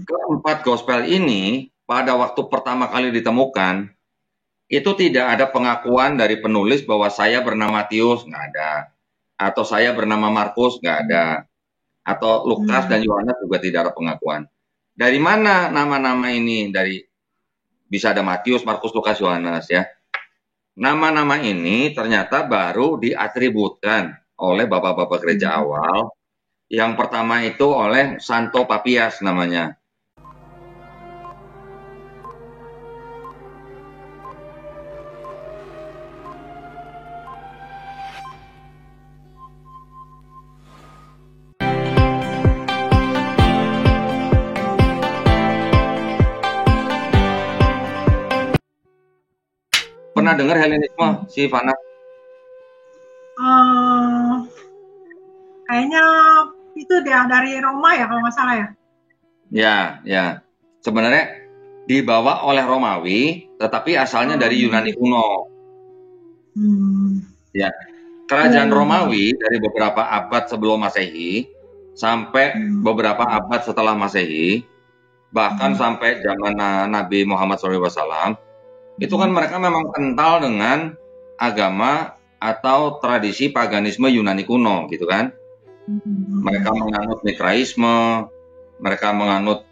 Keempat gospel ini pada waktu pertama kali ditemukan, itu tidak ada pengakuan dari penulis bahwa saya bernama Matius, nggak ada. Atau saya bernama Markus, nggak ada. Atau Lukas dan Yohanes juga tidak ada pengakuan. Dari mana nama-nama ini? Dari bisa ada Matius, Markus, Lukas, Yohanes ya. Nama-nama ini ternyata baru diatributkan oleh bapak-bapak gereja awal. Yang pertama itu oleh Santo Papias namanya. Pernah dengar Helenisme, si Fana? Kayaknya itu dari Roma ya kalau nggak salah ya. Ya. Sebenarnya dibawa oleh Romawi, tetapi asalnya dari Yunani kuno. Ya, kerajaan Romawi dari beberapa abad sebelum Masehi sampai beberapa abad setelah Masehi, bahkan sampai zaman Nabi Muhammad SAW, itu kan mereka memang kental dengan agama atau tradisi paganisme Yunani kuno, gitu kan? Mereka menganut Mitraisme, mereka menganut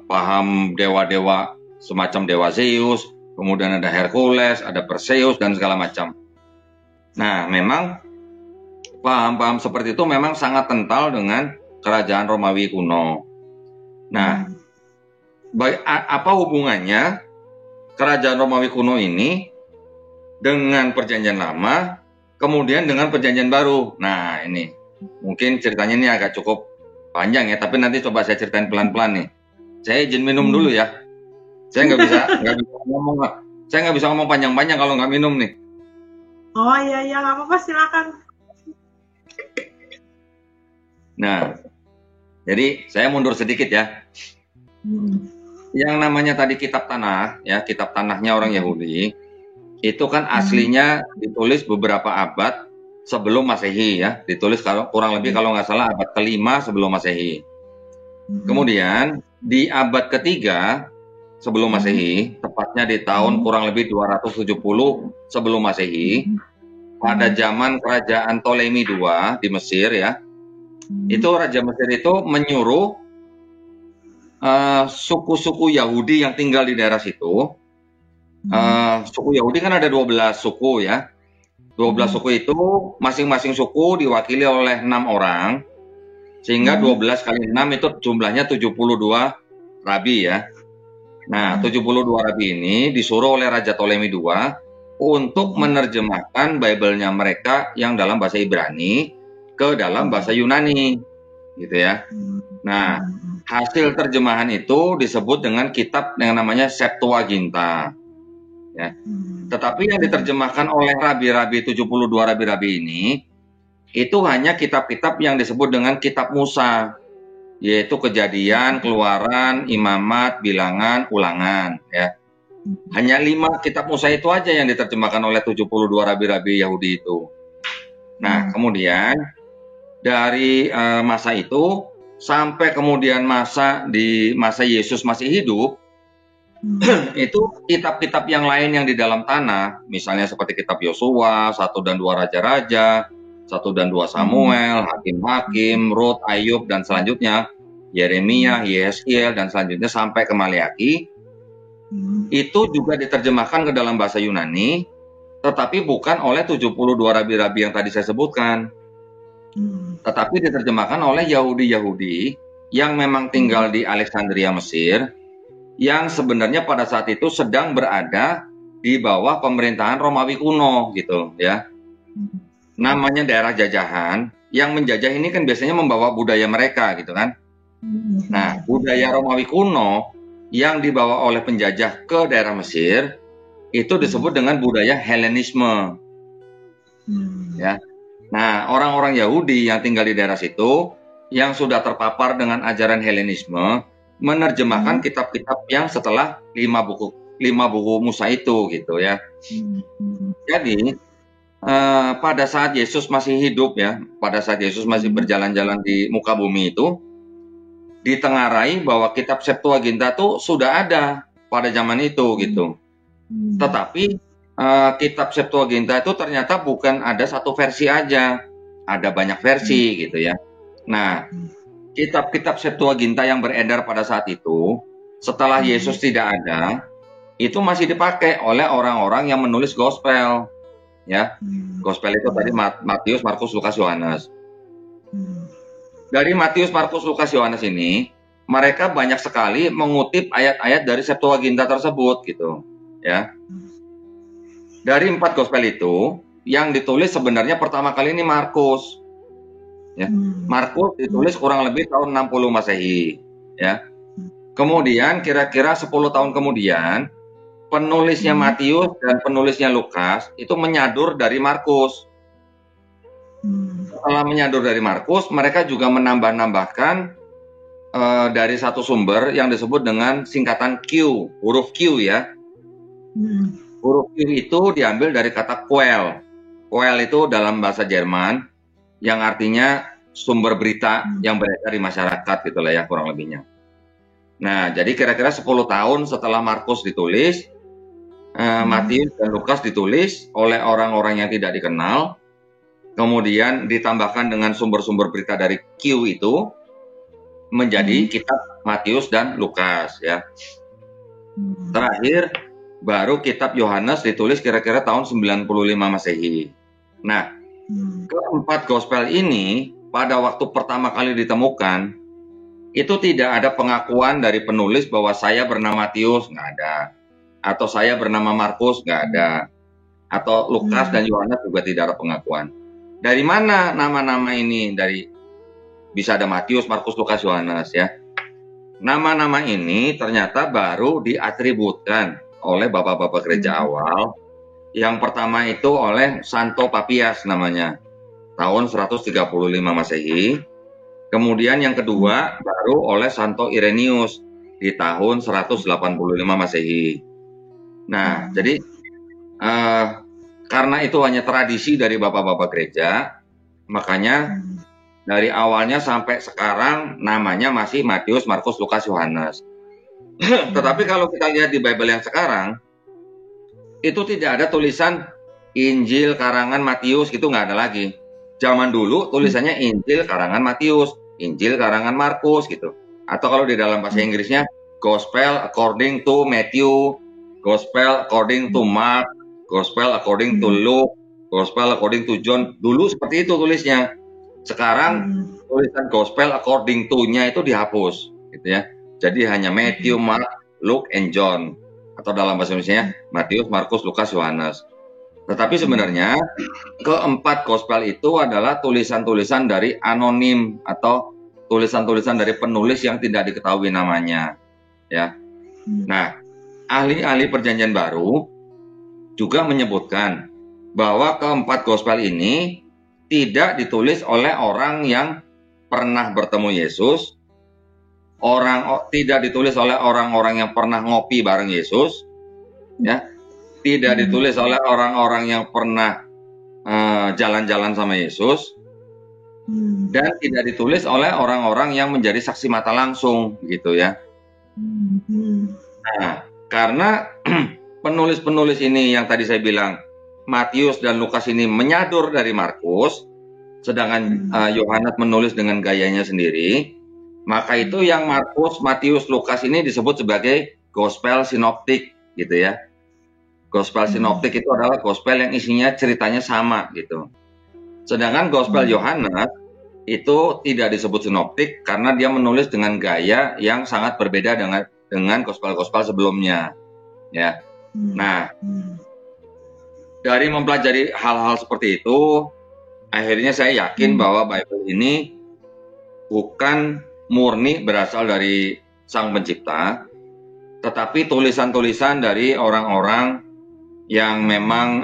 paham dewa-dewa semacam dewa Zeus, kemudian ada Hercules, ada Perseus dan segala macam. Nah, memang paham-paham seperti itu memang sangat kental dengan kerajaan Romawi kuno. Nah, apa hubungannya kerajaan Romawi kuno ini dengan perjanjian lama, kemudian dengan perjanjian baru? Nah, ini mungkin ceritanya ini agak cukup panjang ya, tapi nanti coba saya ceritain pelan-pelan nih. Saya izin minum dulu ya. Saya nggak bisa ngomong. Saya nggak bisa ngomong panjang-panjang kalau nggak minum nih. Oh iya nggak apa-apa, silakan. Nah, jadi saya mundur sedikit ya. Yang namanya tadi kitab tanah, ya kitab tanahnya orang Yahudi, itu kan aslinya ditulis beberapa abad sebelum Masehi ya, ditulis kurang lebih kalau nggak salah abad ke-5 sebelum Masehi. Kemudian di abad ketiga sebelum Masehi, tepatnya di tahun kurang lebih 270 sebelum Masehi, pada zaman kerajaan Ptolemy II di Mesir ya, itu Raja Mesir itu menyuruh suku-suku Yahudi yang tinggal di daerah situ. Suku Yahudi kan ada 12 suku ya. 12 suku itu masing-masing suku diwakili oleh 6 orang. Sehingga 12 kali 6 itu jumlahnya 72 rabi ya. Nah, 72 rabi ini disuruh oleh Raja Ptolemy II untuk menerjemahkan Bible-nya mereka yang dalam bahasa Ibrani ke dalam bahasa Yunani. Gitu ya. Nah, hasil terjemahan itu disebut dengan kitab yang namanya Septuaginta. Ya. Tetapi yang diterjemahkan oleh rabi-rabi 72 rabi-rabi ini itu hanya kitab-kitab yang disebut dengan kitab Musa, yaitu Kejadian, Keluaran, Imamat, Bilangan, Ulangan ya. Hanya 5 kitab Musa itu aja yang diterjemahkan oleh 72 rabi-rabi Yahudi itu. Nah, kemudian dari masa itu sampai kemudian masa Yesus masih hidup, itu kitab-kitab yang lain yang di dalam tanah, misalnya seperti kitab Yosua, 1 dan 2 Raja-Raja, 1 dan 2 Samuel, Hakim-Hakim, Rut, Ayub, dan selanjutnya Yeremia, Yeskiel, dan selanjutnya sampai ke Maleaki, itu juga diterjemahkan ke dalam bahasa Yunani, tetapi bukan oleh 72 rabi-rabi yang tadi saya sebutkan, tetapi diterjemahkan oleh Yahudi-Yahudi yang memang tinggal di Alexandria, Mesir, yang sebenarnya pada saat itu sedang berada di bawah pemerintahan Romawi kuno gitu ya. Namanya daerah jajahan, yang menjajah ini kan biasanya membawa budaya mereka gitu kan. Nah, budaya Romawi kuno yang dibawa oleh penjajah ke daerah Mesir itu disebut dengan budaya Helenisme. Ya. Nah, orang-orang Yahudi yang tinggal di daerah situ yang sudah terpapar dengan ajaran Helenisme menerjemahkan kitab-kitab yang setelah 5 buku Musa itu gitu ya. Jadi pada saat Yesus masih hidup ya, pada saat Yesus masih berjalan-jalan di muka bumi itu, ditengarai bahwa kitab Septuaginta itu sudah ada pada zaman itu gitu. Tetapi kitab Septuaginta itu ternyata bukan ada satu versi aja, ada banyak versi gitu ya. Nah, kitab-kitab Septuaginta yang beredar pada saat itu, setelah Yesus tidak ada, itu masih dipakai oleh orang-orang yang menulis gospel, ya. Gospel itu tadi Matius, Markus, Lukas, Yohanes. Dari Matius, Markus, Lukas, Yohanes ini, mereka banyak sekali mengutip ayat-ayat dari Septuaginta tersebut, gitu, ya. Dari 4 gospel itu, yang ditulis sebenarnya pertama kali ini Markus. Ya. Markus ditulis kurang lebih tahun 60 Masehi, ya. Kemudian kira-kira 10 tahun kemudian penulisnya Matius dan penulisnya Lukas itu menyadur dari Markus. Setelah menyadur dari Markus, mereka juga menambah-nambahkan dari satu sumber yang disebut dengan singkatan Q, huruf Q ya. Huruf Q itu diambil dari kata Quell. Quell itu dalam bahasa Jerman yang artinya sumber berita yang beredar di masyarakat gitu lah ya kurang lebihnya. Nah, jadi kira-kira 10 tahun setelah Markus ditulis, Matius dan Lukas ditulis oleh orang-orang yang tidak dikenal, kemudian ditambahkan dengan sumber-sumber berita dari Q itu menjadi kitab Matius dan Lukas ya. Terakhir baru kitab Yohanes ditulis kira-kira tahun 95 Masehi. Nah, keempat gospel ini pada waktu pertama kali ditemukan itu tidak ada pengakuan dari penulis bahwa saya bernama Matius, nggak ada, atau saya bernama Markus, nggak ada, atau Lukas dan Yohanes juga tidak ada pengakuan. Dari mana nama-nama ini? Dari bisa ada Matius, Markus, Lukas, Yohanes ya. Nama-nama ini ternyata baru diatributkan oleh bapak-bapak gereja awal. Yang pertama itu oleh Santo Papias namanya, tahun 135 Masehi. Kemudian yang kedua baru oleh Santo Irenaeus di tahun 185 Masehi. Nah, jadi karena itu hanya tradisi dari bapak-bapak gereja, makanya dari awalnya sampai sekarang namanya masih Matius, Markus, Lukas, Yohanes. Tetapi kalau kita lihat di Bible yang sekarang, itu tidak ada tulisan Injil karangan Matius, gitu nggak ada lagi. Zaman dulu tulisannya Injil karangan Matius, Injil karangan Markus gitu. Atau kalau di dalam bahasa Inggrisnya Gospel according to Matthew, Gospel according to Mark, Gospel according to Luke, Gospel according to John. Dulu seperti itu tulisnya. Sekarang tulisan Gospel according to-nya itu dihapus gitu ya. Jadi hanya Matthew, Mark, Luke, and John. Atau dalam bahasa Indonesia Matius, Markus, Lukas, Yohanes. Tetapi sebenarnya keempat gospel itu adalah tulisan-tulisan dari anonim atau tulisan-tulisan dari penulis yang tidak diketahui namanya, ya. Nah, ahli-ahli Perjanjian Baru juga menyebutkan bahwa keempat gospel ini tidak ditulis oleh orang yang pernah bertemu Yesus, tidak ditulis oleh orang-orang yang pernah ngopi bareng Yesus, ya, tidak ditulis oleh orang-orang yang pernah jalan-jalan sama Yesus, dan tidak ditulis oleh orang-orang yang menjadi saksi mata langsung, gitu ya. Nah, karena penulis-penulis ini yang tadi saya bilang, Matius dan Lukas ini menyadur dari Markus, sedangkan Yohanes menulis dengan gayanya sendiri. Maka itu yang Markus, Matius, Lukas ini disebut sebagai gospel sinoptik gitu ya. Gospel sinoptik itu adalah gospel yang isinya ceritanya sama gitu. Sedangkan gospel Yohanes itu tidak disebut sinoptik karena dia menulis dengan gaya yang sangat berbeda dengan gospel-gospel sebelumnya. Ya. Nah, dari mempelajari hal-hal seperti itu, akhirnya saya yakin bahwa Bible ini bukan murni berasal dari Sang Pencipta, tetapi tulisan-tulisan dari orang-orang yang memang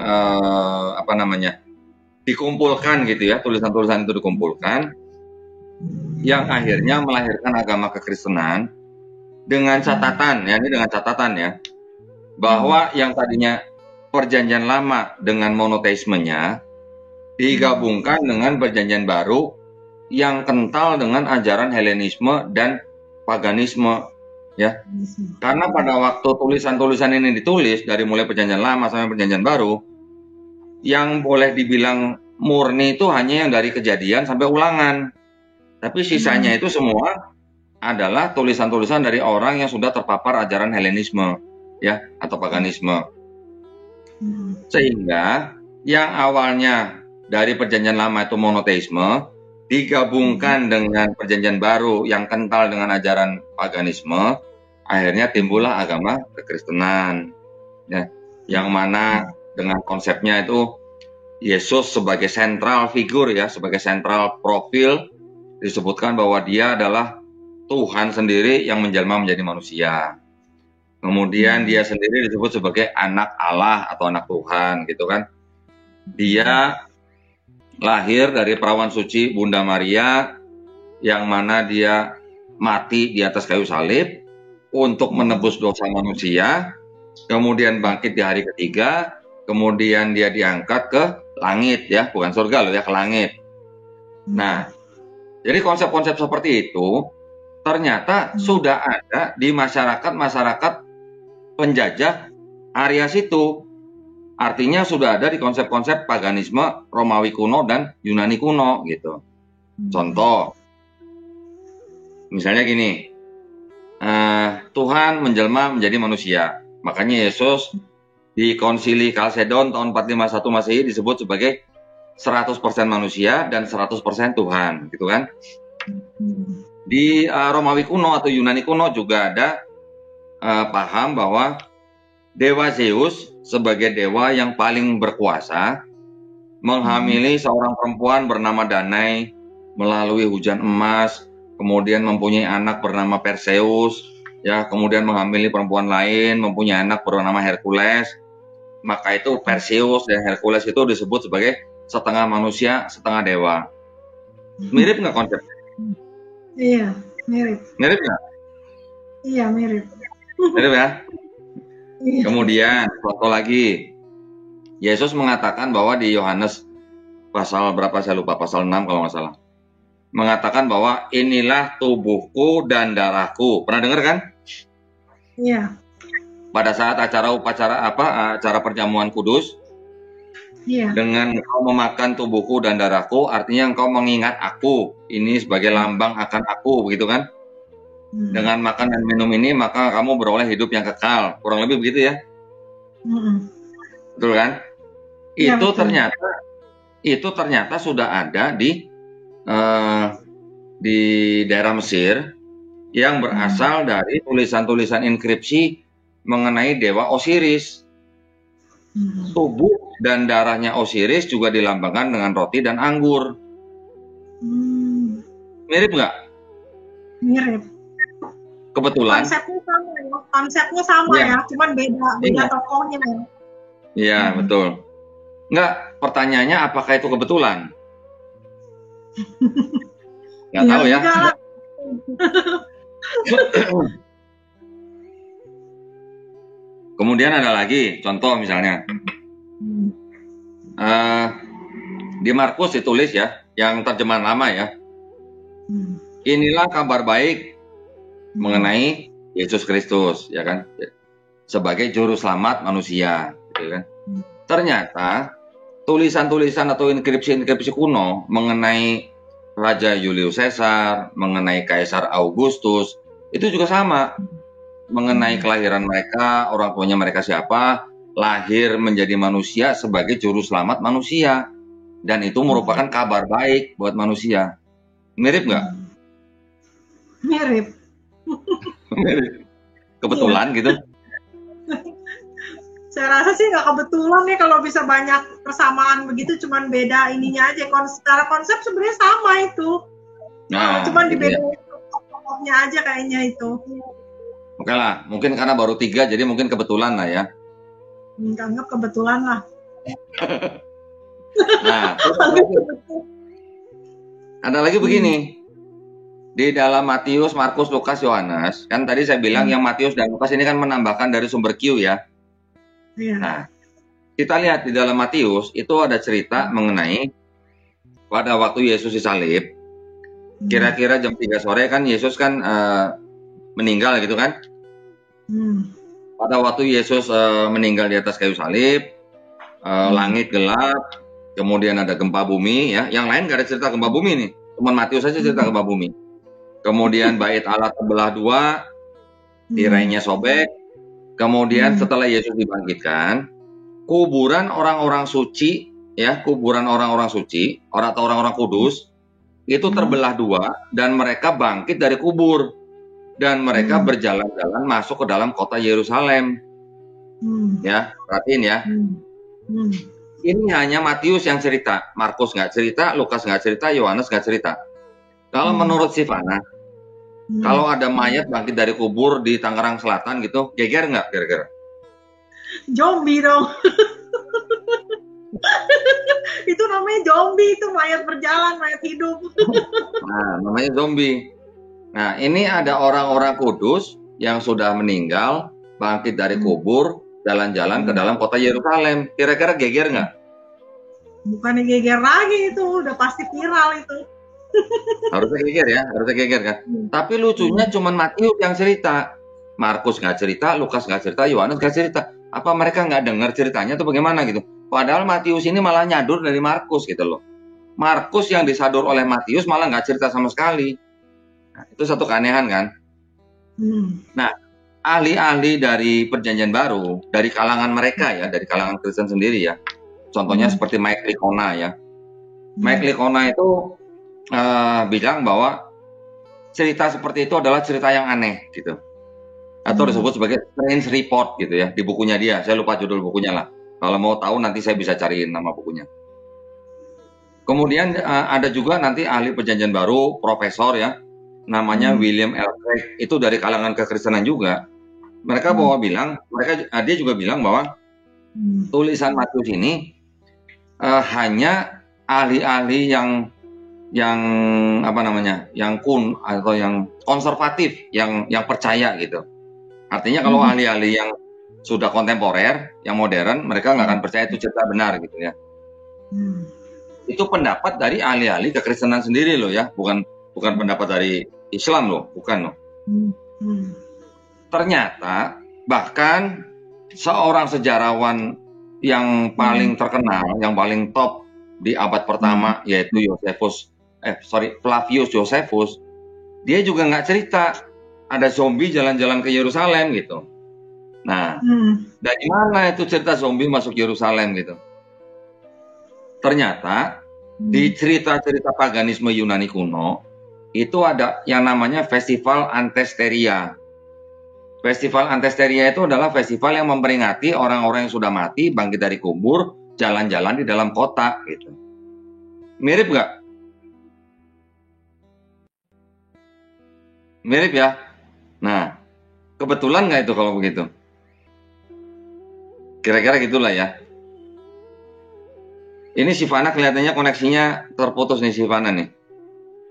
dikumpulkan gitu ya, tulisan-tulisan itu dikumpulkan, yang akhirnya melahirkan agama kekristenan dengan catatan, ya ini dengan catatan ya, bahwa yang tadinya Perjanjian Lama dengan monoteismenya digabungkan dengan Perjanjian Baru yang kental dengan ajaran Helenisme dan paganisme, ya. Karena pada waktu tulisan-tulisan ini ditulis dari mulai Perjanjian Lama sampai Perjanjian Baru, yang boleh dibilang murni itu hanya yang dari Kejadian sampai Ulangan. Tapi sisanya itu semua adalah tulisan-tulisan dari orang yang sudah terpapar ajaran Helenisme, ya, atau paganisme. Sehingga yang awalnya dari Perjanjian Lama itu monoteisme digabungkan dengan Perjanjian Baru yang kental dengan ajaran paganisme, akhirnya timbullah agama kekristenan, ya, yang mana dengan konsepnya itu Yesus sebagai sentral figur, ya, sebagai sentral profil, disebutkan bahwa dia adalah Tuhan sendiri yang menjelma menjadi manusia. Kemudian dia sendiri disebut sebagai anak Allah atau anak Tuhan, gitu kan. Dia lahir dari perawan suci Bunda Maria, yang mana dia mati di atas kayu salib untuk menebus dosa manusia, kemudian bangkit di hari ketiga, kemudian dia diangkat ke langit, ya, bukan surga loh, ya, ke langit. Nah, jadi konsep-konsep seperti itu ternyata sudah ada di masyarakat penjajah area situ. Artinya sudah ada di konsep-konsep paganisme Romawi kuno dan Yunani kuno, gitu. Contoh, misalnya gini, Tuhan menjelma menjadi manusia. Makanya Yesus di Konsili Kalsedon tahun 451 Masehi disebut sebagai 100% manusia dan 100% Tuhan, gitu kan? Di Romawi kuno atau Yunani kuno juga ada paham bahwa Dewa Zeus sebagai dewa yang paling berkuasa menghamili seorang perempuan bernama Danae melalui hujan emas, kemudian mempunyai anak bernama Perseus, ya, kemudian menghamili perempuan lain, mempunyai anak bernama Hercules. Maka itu Perseus dan Hercules itu disebut sebagai setengah manusia, setengah dewa. Mirip nggak konsepnya? Iya, mirip. Mirip nggak? Iya, mirip. Mirip ya? Iya. Kemudian, contoh lagi, Yesus mengatakan bahwa di Yohanes pasal berapa saya lupa, pasal 6 kalau nggak salah, mengatakan bahwa inilah tubuhku dan darahku. Pernah dengar kan? Iya. Pada saat acara perjamuan kudus, Iya. dengan engkau memakan tubuhku dan darahku, artinya engkau mengingat aku. Ini sebagai lambang akan aku, begitu kan? Dengan makan dan minum ini, maka kamu beroleh hidup yang kekal. Kurang lebih begitu ya? Betul kan? Ya, Itu betul. ternyata sudah ada di daerah Mesir yang berasal dari tulisan-tulisan inskripsi mengenai dewa Osiris. Tubuh dan darahnya Osiris juga dilambangkan dengan roti dan anggur. Mirip nggak? Mirip. Kebetulan. Konsepnya sama Ya. ya, cuman beda tokohnya ya. Iya, betul. Nggak, pertanyaannya apakah itu kebetulan? Nggak tahu ya. Kemudian ada lagi, contoh misalnya. Di Markus ditulis ya, yang terjemahan lama ya. Inilah kabar baik mengenai Yesus Kristus, ya kan, sebagai juru selamat manusia, gitu kan. Ternyata tulisan-tulisan atau inskripsi-inskripsi kuno mengenai Raja Julius Caesar, mengenai Kaisar Augustus, itu juga sama. Mengenai kelahiran mereka, orang tuanya mereka siapa, lahir menjadi manusia sebagai juru selamat manusia. Dan itu merupakan kabar baik buat manusia. Mirip nggak? Mirip. Mirip. Kebetulan gitu. Saya rasa sih nggak kebetulan nih kalau bisa banyak persamaan begitu, cuman beda ininya aja. Secara konsep sebenarnya sama itu. Nah, cuman gitu ya. dibedain tokohnya aja kayaknya itu. Oke lah, mungkin karena baru 3 jadi mungkin kebetulan lah ya. Anggap kebetulan lah. Nah, ada lagi begini. Di dalam Matius, Markus, Lukas, Yohanes, kan tadi saya bilang yang Matius dan Lukas ini kan menambahkan dari sumber Q ya. Iya. Nah, kita lihat di dalam Matius itu ada cerita mengenai pada waktu Yesus disalib. Kira-kira jam 3 sore kan Yesus kan meninggal gitu kan. Pada waktu Yesus meninggal di atas kayu salib, langit gelap, kemudian ada gempa bumi ya. Yang lain gak ada cerita gempa bumi nih. Cuma Matius saja cerita gempa bumi. Kemudian bait Allah terbelah dua, tirainya sobek. Kemudian setelah Yesus dibangkitkan, kuburan orang-orang suci ya, kuburan orang-orang suci, atau orang-orang kudus itu terbelah dua dan mereka bangkit dari kubur. Dan mereka berjalan-jalan masuk ke dalam kota Yerusalem. Ya, perhatiin ya. Ini hanya Matius yang cerita, Markus nggak cerita, Lukas nggak cerita, Yohanes nggak cerita. Kalau menurut Sivana, kalau ada mayat bangkit dari kubur di Tangerang Selatan gitu, geger nggak kira-kira? Zombie dong. Itu namanya zombie, itu mayat berjalan, mayat hidup. Nah, namanya zombie. Nah, ini ada orang-orang kudus yang sudah meninggal, bangkit dari kubur, jalan-jalan ke dalam kota Yerusalem. Kira-kira geger nggak? Bukannya geger lagi, itu udah pasti viral itu. Harusnya geger ya, harusnya geger kan. Tapi lucunya cuma Matius yang cerita. Markus nggak cerita, Lukas nggak cerita, Yohanes nggak cerita. Apa mereka nggak dengar ceritanya atau bagaimana gitu? Padahal Matius ini malah nyadur dari Markus gitu loh. Markus yang disadur oleh Matius malah nggak cerita sama sekali. Nah, itu satu keanehan kan. Nah, ahli-ahli dari Perjanjian Baru, dari kalangan mereka ya, dari kalangan Kristen sendiri ya. Contohnya seperti Mike Licona ya. Mike Licona itu bilang bahwa cerita seperti itu adalah cerita yang aneh gitu. Atau disebut sebagai strange report gitu ya, di bukunya dia. Saya lupa judul bukunya lah. Kalau mau tahu nanti saya bisa cariin nama bukunya. Kemudian ada juga nanti ahli Perjanjian Baru, profesor ya, namanya William L. Craig, itu dari kalangan kekristenan juga. Mereka dia juga bilang bahwa tulisan Matius ini hanya ahli-ahli yang apa namanya, yang atau yang konservatif, yang percaya gitu. Artinya kalau ahli-ahli yang sudah kontemporer, yang modern, mereka nggak akan percaya itu cerita benar gitu ya. Itu pendapat dari ahli-ahli kekristenan sendiri loh ya, bukan pendapat dari Islam loh, bukan loh. Ternyata bahkan seorang sejarawan yang paling terkenal, yang paling top di abad pertama, yaitu Flavius Josephus, dia juga nggak cerita ada zombie jalan-jalan ke Yerusalem gitu. Nah, dari mana itu cerita zombie masuk Yerusalem gitu? Ternyata di cerita-cerita paganisme Yunani kuno itu ada yang namanya festival Antesteria. Festival Antesteria itu adalah festival yang memperingati orang-orang yang sudah mati bangkit dari kubur, jalan-jalan di dalam kota gitu. Mirip nggak? Mirip ya. Nah, kebetulan nggak itu kalau begitu? Kira-kira gitulah ya. Ini Sivana kelihatannya koneksinya terputus nih Sivana nih.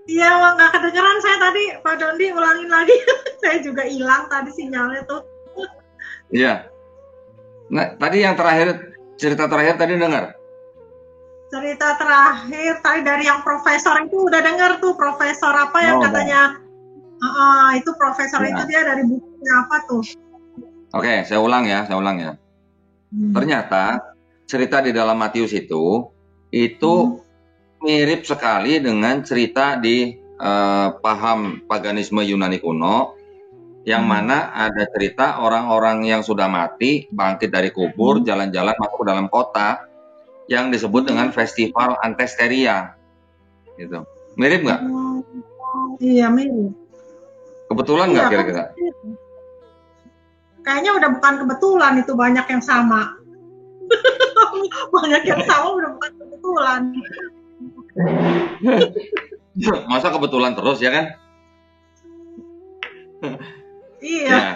Iya, nggak kedengeran saya tadi. Pak Dondi ulangin lagi. Saya juga hilang tadi sinyalnya tuh. Iya. Nah, tadi yang terakhir, cerita terakhir tadi dengar? Cerita terakhir tadi dari yang profesor itu udah dengar tuh. Profesor apa yang katanya itu profesor itu dia dari bukunya apa tuh? Oke, saya ulang ya. Ternyata cerita di dalam Matius itu mirip sekali dengan cerita di paham paganisme Yunani kuno, yang mana ada cerita orang-orang yang sudah mati bangkit dari kubur, jalan-jalan masuk ke dalam kota, yang disebut dengan festival Antesteria. Gitu. Mirip nggak? Iya, mirip. Kebetulan nggak kira-kira? Kayaknya udah bukan kebetulan, itu banyak yang sama. Banyak yang sama udah bukan kebetulan. Masa kebetulan terus ya kan? Iya. Nah,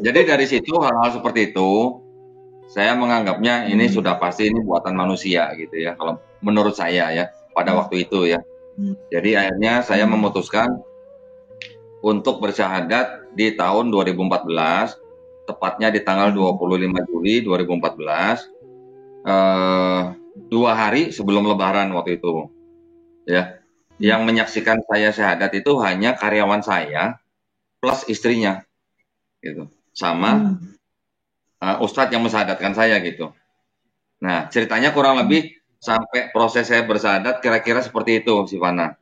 jadi dari situ hal-hal seperti itu saya menganggapnya ini sudah pasti ini buatan manusia gitu ya. Kalau menurut saya ya pada waktu itu ya. Jadi akhirnya saya memutuskan untuk bersyahadat di tahun 2014, tepatnya di tanggal 25 Juli 2014, 2 hari sebelum Lebaran waktu itu, ya. Yang menyaksikan saya syahadat itu hanya karyawan saya plus istrinya gitu, sama ustadz yang mensahadatkan saya gitu. Nah, ceritanya kurang lebih sampai proses saya bersahadat kira-kira seperti itu, Sivana.